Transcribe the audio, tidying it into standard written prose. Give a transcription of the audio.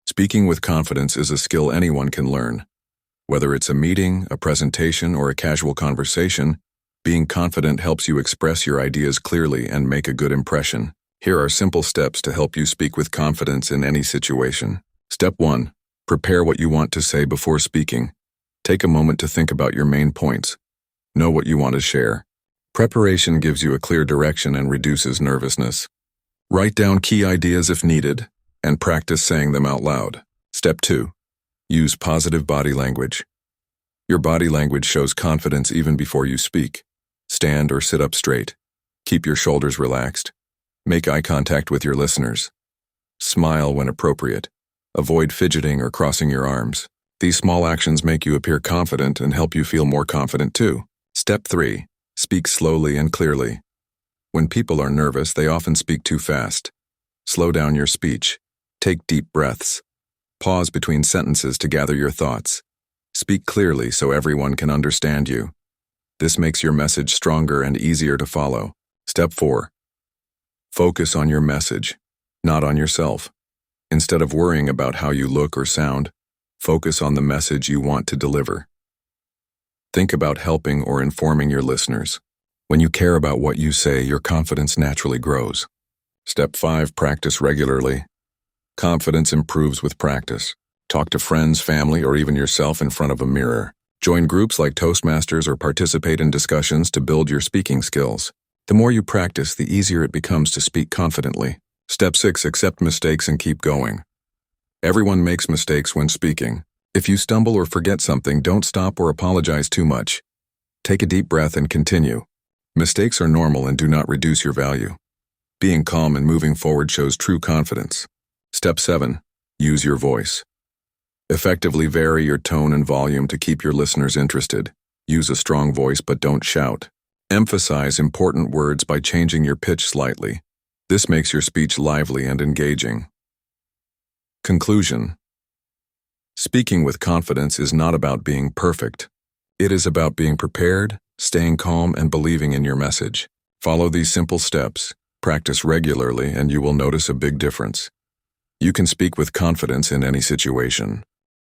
Speaking with confidence is a skill anyone can learn. Whether it's a meeting, a presentation, or a casual conversation, being confident helps you express your ideas clearly and make a good impression. Here are simple steps to help you speak with confidence in any situation. Step 1. Prepare what you want to say before speaking. Take a moment to think about your main points. Know what you want to share. Preparation gives you a clear direction and reduces nervousness. Write down key ideas if needed, and practice saying them out loud. Step 2. Use positive body language. Your body language shows confidence even before you speak. Stand or sit up straight. Keep your shoulders relaxed. Make eye contact with your listeners. Smile when appropriate. Avoid fidgeting or crossing your arms. These small actions make you appear confident and help you feel more confident too. Step 3. Speak slowly and clearly. When people are nervous, they often speak too fast. Slow down your speech. Take deep breaths. Pause between sentences to gather your thoughts. Speak clearly so everyone can understand you. This makes your message stronger and easier to follow. Step 4. Focus on your message, not on yourself. Instead of worrying about how you look or sound, focus on the message you want to deliver. Think about helping or informing your listeners. When you care about what you say, your confidence naturally grows. Step 5. Practice regularly. Confidence improves with practice. Talk to friends, family, or even yourself in front of a mirror. Join groups like Toastmasters or participate in discussions to build your speaking skills. The more you practice, the easier it becomes to speak confidently. Step 6. Accept mistakes and keep going. Everyone makes mistakes when speaking. If you stumble or forget something, don't stop or apologize too much. Take a deep breath and continue. Mistakes are normal and do not reduce your value. Being calm and moving forward shows true confidence. Step 7. Use your voice. Effectively vary your tone and volume to keep your listeners interested. Use a strong voice but don't shout. Emphasize important words by changing your pitch slightly. This makes your speech lively and engaging. Conclusion. Speaking with confidence is not about being perfect. It is about being prepared, staying calm, and believing in your message. Follow these simple steps, practice regularly, and you will notice a big difference. You can speak with confidence in any situation.